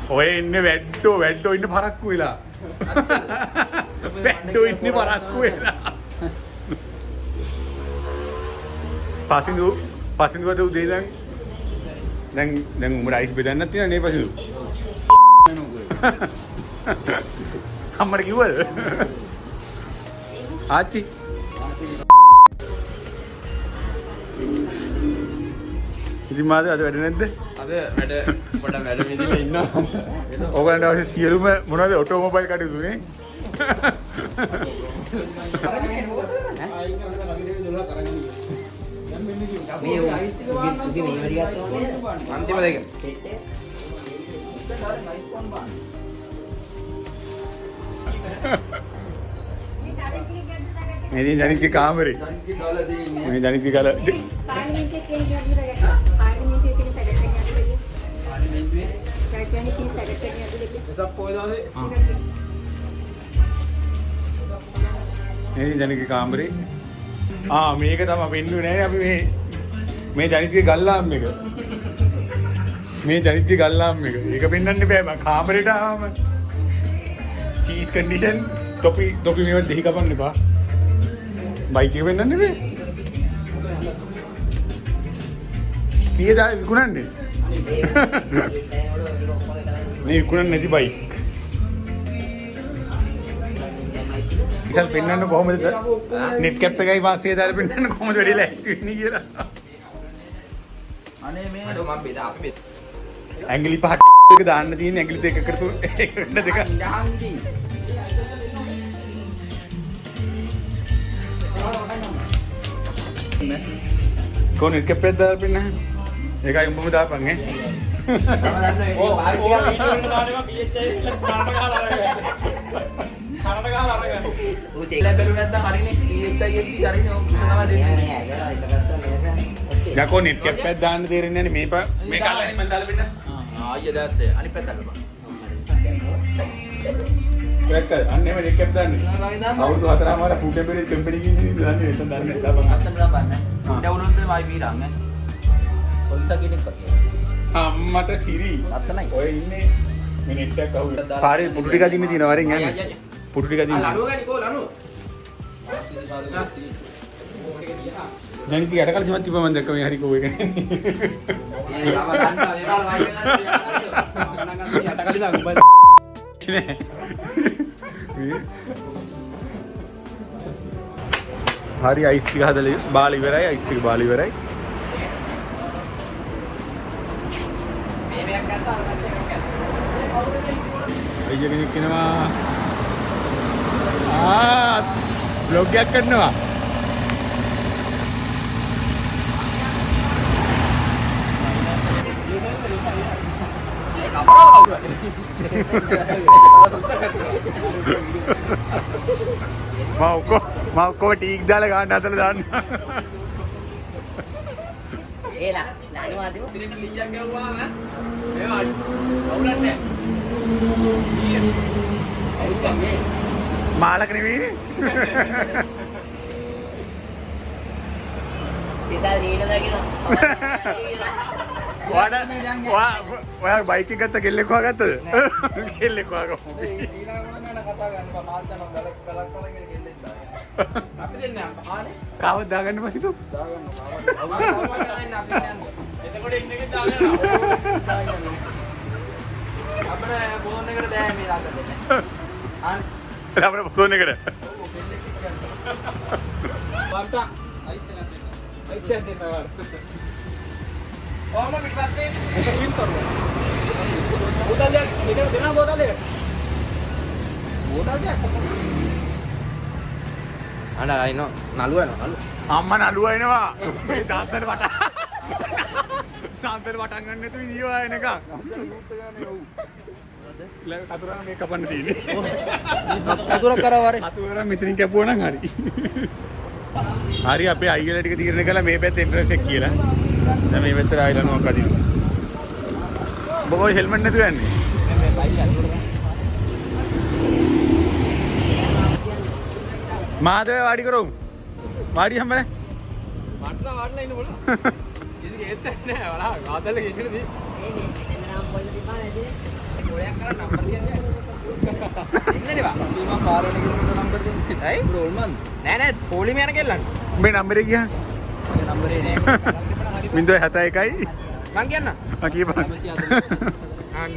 ඔය ඉන්නේ වැඩෝ ඉන්නේ පරක්කු වෙලා. වැඩෝ ඉන්නේ පරක්කු වෙලා. පසින්දුවද උදේ දැන් උඹට අයිස් බෙදන්නත් තියෙනවා නේ පසින්දු. අම්මට කිව්වද? ආච්චි ඉතින් මාද අද වැඩ නැද්ද? අද වැඩ පොඩ වැඩ විදිහට ඉන්නවා. ඕගලන්ට අවශ්‍ය සියලුම මොනවද ඔටෝමොබයිල් කටයුතු නේ? අන්තිම දෙක. මේ ජනිත්ගේ කාමරේ. මේ ජනිත්ගේ කල මේ ජනිත්ගේ කාමරේ. මේක තමයි පෙන්නුවේ නෑනේ අපි මේ ජනිත්ගේ ගල්ලාම් එක. මේ ජනිත්ගේ ගල්ලාම් එක. ඒක පෙන්වන්න බෑ මම කාමරේට ආවම. චීස් කන්ඩිෂන් තොපි මේව දෙහි කපන්න එපා. බයික් එක පෙන්වන්න බෑ. කීයද විකුණන්නේ? මේ විකුණන්නේ නැති බයික්. ඉතින් පෙන්වන්න කොහොමද? නෙට් කැප් එකයි මාසිය දාලා පෙන්වන්න කොහොමද වැඩිලා ඇක්ට් වෙන්නේ කියලා. අනේ මේ අර මම බෙදා අපි බෙද. ඇඟිලි පහ එක දාන්න තියෙන ඇඟිලි දෙකකට තුන එකට දෙක. කොහොනේ නෙට් කැප් එක දාලා පෙන්නන්න. ඒකයි උඹම දාපන් ඈ. යකෝ නෙට් කැප් එකක් දාන්න තේරෙන්නේ නැහැ මේ කල්ලානේ මම දාලා පෙන්නන්න. ආයෙ දාත්තේ අනිත් පැත්තට බා. ක්‍රැක් කරලා අන්න එහෙම නෙට් කැප් දාන්නේ. අවුරුදු 4මාර ෆුඩ් ටෙම්පරේචර් කම්පැනි කින් දාන්නේ එතන දාන්නේ දාපන්. අතන දාපන්න. ඩවුන්ලෝඩ් කරලා වයි පීරන් ඈ. කොල්ත කෙනෙක් වගේ. අම්මට සිරි. අතනයි. ඔය ඉන්නේ මේ නෙට් එකක් අහුවෙලා. පාරේ පුටු ටික අදින්න තියෙනවා වරෙන් යන්න. පුටු ටික අදින්න. ලනුව ගනි කෝ ලනුව. ජනිත් යට කල සිමත් තිබ්බ මම දැක්ක මේ හරි කෝ එක. ඒ ආව ගන්න වේවල් වයි කරලා යට කලිලා උඹ. හරි අයිස් ටික හදලා බාලා ඉවරයි අයිස් ටික බාලා ඉවරයි. මේයක් ගත්තා අර පැත්තට ගත්තා. අයියා කෙනෙක් එනවා. බ්ලොග් එකක් කරනවා. මම ටීක් දාලා ගන්න අතල දාන්න. ඒලා නනුවාද පිළිග ලියන් ගවුවාම මේවා අවුලන්නේ. අවුසන්නේ. මාලක නෙවෙයි. ඉතින් නීන දකින්න. ඔයා බයික් එක ගත්ත කෙල්ලෙක් හොයාගත්තද? කෙල්ලෙක් හොයාගමු. ඊළඟ කතා ගන්න බා මාත් යනවා ගලක් කරගෙන ගෙල්ලෙන් දාගෙන. අපි දෙන්නේ ආනේ. කාවත් දාගන්න පස්සේ දාගන්න. අවුල කරන්න අපි යන්නේ. එතකොට ඉන්නකෙන් දාගෙන අපේ ෆෝන් එකට බෑ මේ දාගන්න දෙන්නේ. අපේ ෆෝන් එකට. වර්තා අයිස් එකක් දෙන්න. අයිස් එකක් දෙන්න වර. කොහොම පිටපස්සේ පින් කරුවා. බෝතල් දෙක දෙනවා බෝතල් දෙක. බෝතල් දෙක කොහොමද? අනේ අයිනෝ නළුව යනවා නළුව. අම්මා නළුව එනවා. මේ දාන්තර වට. දාන්තර වටන් ගන්න නැතුව ඉඳිවා එනකන්. දාන්තර මුත් ගානේ ඔව්. කතුරා මේ කපන්න තියෙන්නේ. කතුර කරවරේ. කතුරා මෙතනින් කැපුවා නම් හරි. හරි අපේ අයියලා ටික තීරණය කළා මේ පැත්තේ එන්ට්‍රන්ස් එක කියලා. දැන් මේ පැත්තට ආයිලා නෝක් අදිනවා. ඔබ කොයි හෙල්මට් නැතුව යන්නේ? මේ බයික් අල්ලගෙන. මාදේ වාඩි කරමු. වාඩි හැමනේ. වාඩිලා ඉන්න බෝල. ඉතින් ඒස් නැහැ වලා ආතල්ලේ ඉන්නදී. මේ නම් පොල්ල තිබා නේද? පොලිමයන කෙල්ලන්න උඹේ නම්බරේ ගියා නම්බරේ නෑ 071යි මං කියන්න කීපන් අන්න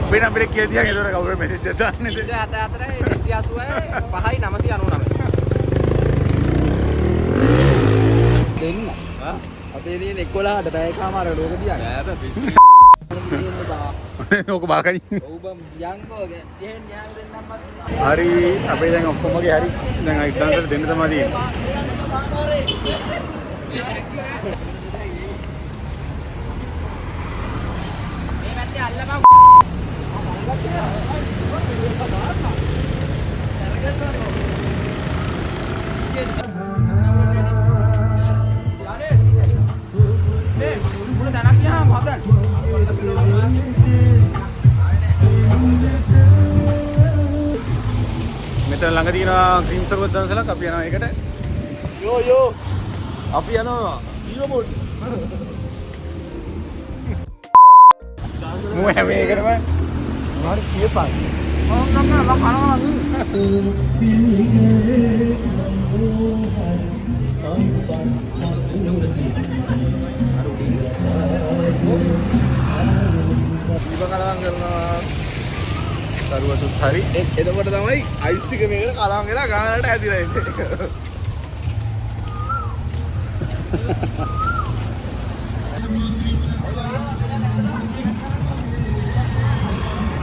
උඹේ නම්බරේ කියලා තියන් ඒතර කවුරු මෙසේජ් එකක් දාන්නේ 74 280 5යි 999 දෙන්න අපේ තියෙන 11ට පැයකමාර ලෝක තියන්න ඕක බාකයි ඔව් බම් යන්කෝ ගෙහෙන් යාන් දෙන්නම් මත් හරි අපේ දැන් ඔක්කොමගේ හරි දැන් ඉක්දාන්තට දෙන්න තමයි තියෙන්නේ මේ පැත්තේ අල්ලපන් මෙතන ළඟ තියෙනවා ක්‍රීම් සර්බත් දන්සලක් අපි යනවා ඒකට යෝ අපි යනවා ඊයෝ බෝඩ් මෝ හැම එකටම මොනවද කියපන් ඉබකලම් කරනවා දරුවතුත් හරි එතකොට තමයි අයිස් ටික මේකට කලම් වෙලා ගානට ඇදිලා ඉන්නේ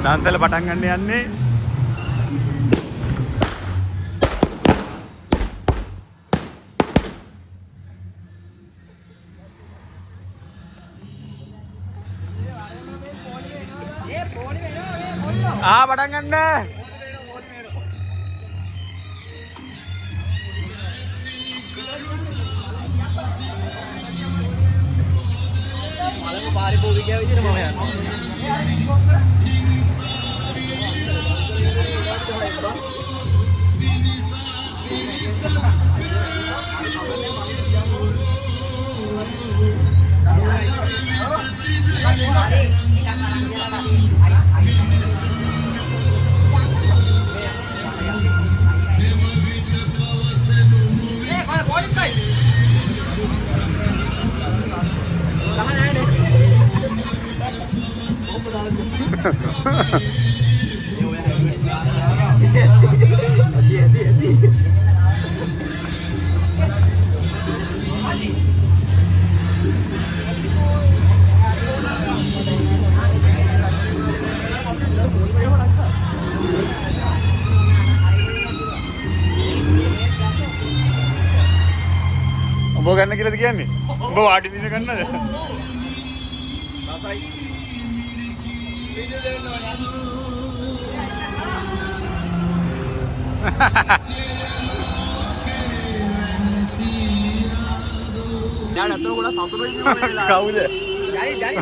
දාන්සල පටන් ගන්න යන්නේ පටන් ගන්න මලක පාරිභෝගිකයා විදිහට මම උඹ ගන්න කියලාද කියන්නේ? උඹ වාඩි දින ගන්නද? රසයි වීඩියෝ දෙන්න ඕනේ. යාර අතන ගොඩක් සතුටුයි කියලා. කවුද? ජනි ජනි.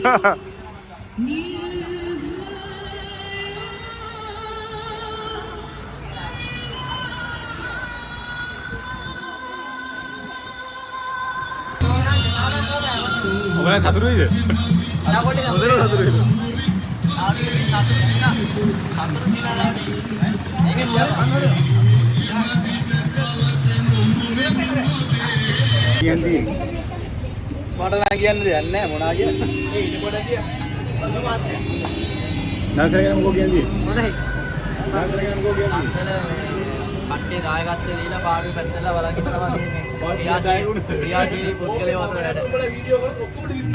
ඔබලා සතුටුයිද? හොඳට සතුටුයිද? කියන්නේ මට නම් කියන්න දෙයක් නැහැ මොනවා කියන්නේ. ඒ ඉන්න කොට කිය. සතු මාත්‍ය. නාසරගෙන මොකෝ කියන්නේ? මොනයි? නාසරගෙන මොකෝ කියන්නේ? කට්ටිය දායකත්වයේ දීලා පාඩුවේ පැත්තලා බලන් ඉන්නවා තියෙන්නේ. ක්‍රියාශීලී පුද්ගලයෝ අතර වැඩ.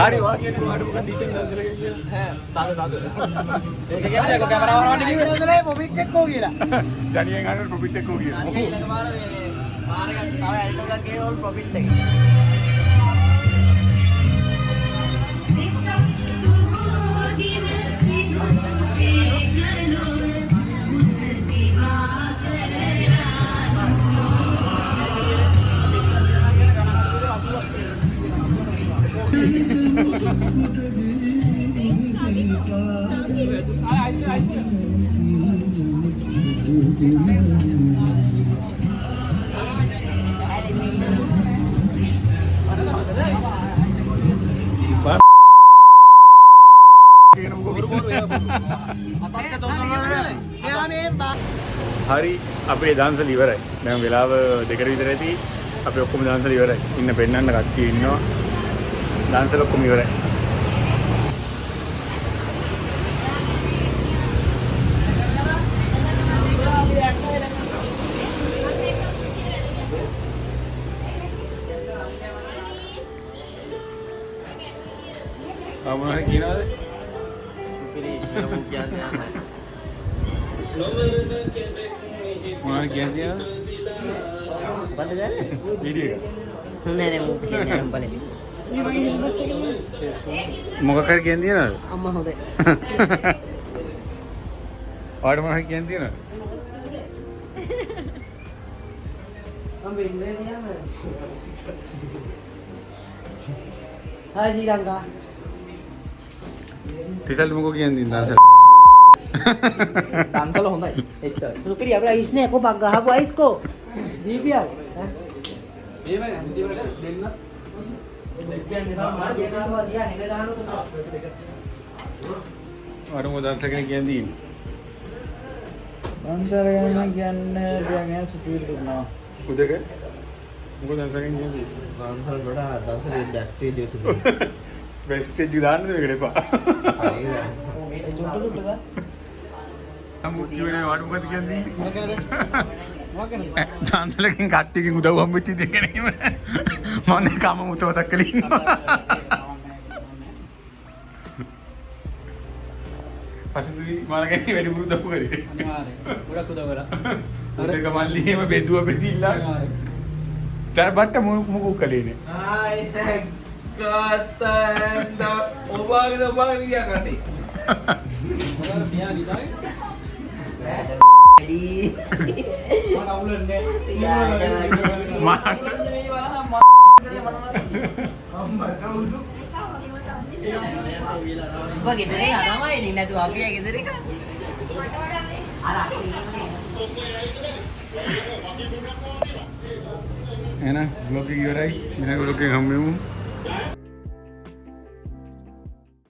හරි වා කියන්නේ වාඩු මොකක්ද හිතන්නේ නාසරගෙන කියලා? තද. ඒක කියන්නේ කැමරාව වරවන්න කිව්වේ හොඳනේ පොපිට් එක්කෝ කියලා. ජනියෙන් අහන්න ප්‍රොෆිට් එක කොහොමද? අනිත් ඊළඟ පාර මේ පාරකට තව ඇල්ටෝ එකක් ගේවල් ප්‍රොෆිට් එක. කියන හරි අපේ දන්සල ඉවරයි. දැන් වෙලාව 2කට විතර ඇති. අපි ඔක්කොම දන්සල ඉවරයි. ඉන්න පෙන්නන්න කට්ටිය ඉන්නවා. දන්සල ඔක්කොම ඉවරයි. මොනවද කියනවාද? මොනවද කියන්නේ? මොකද ගන්න? වීඩියෝ එක. නෑ නෑ මූ කියන්නේ අරන් බලන්න. මොකක් හරි කියන්න තියනවද? අම්මා හොඳයි. ඔයාලට මොනවද කියන්න තියනවද? මම වෙන්නේ නෑ. හායි ශ්‍රී ලංකා. තිසල්ට මොකෝ කියන්නේ දන්සල? දන්සල හොඳයි. එච්චර. සුපිරි අපේ අයිස් නෑ කොපක් ගහපු අයිස් කෝ. ජීපියව. මේ වගේ හින්දි වලට දෙන්න. ඔයාලට මොකද දන්සල කෙනෙක් කියන්නේ තියෙන්නේ? දන්සල ගැන කියන්නේ දැන් සුපිරි දුන්නා. උදක මොකද දන්සල කෙනෙක් කියන්නේ? දන්සල වඩා දන්සල බෑක් ස්ටේජ් එක සුපිරි. බෙස්ට් ස්ටේජ් එක දාන්නද මේකට එපා. චුට්ටුද? අම්මු කියවනේ ඔයාලට මොකද කියන්නේ? මොකද? දන්සලකින් කට්ටියකින් උදව් හම්බෙච්ච ඉතින් කෙනෙක්ම මම කම මුතවතක් කළේ ඉන්නවා. පසුදුයි මාළගෙන් වැඩි උදව් කරේ. අනිවාර්යයෙන්. ගොඩක් උදව් කරා. උදක මල්ලි එහෙම බෙදුව බෙදිලා. තර බට්ට මොකක් කළේනේ. ආයි කතන්ද ඔබාගෙන ගියා කටේ. ඔබාගෙන පියා නිදායි. වැඩි. මම අවුලන්නේ. මාට ඔබ ගෙදර එක තමයි ඉන්නේ නැතුව අපි ගෙදර එක. අර එහෙනම් බ්ලොග් එක ඉවරයි. ඊළඟ බ්ලොග් එකෙන් හම්බෙමු.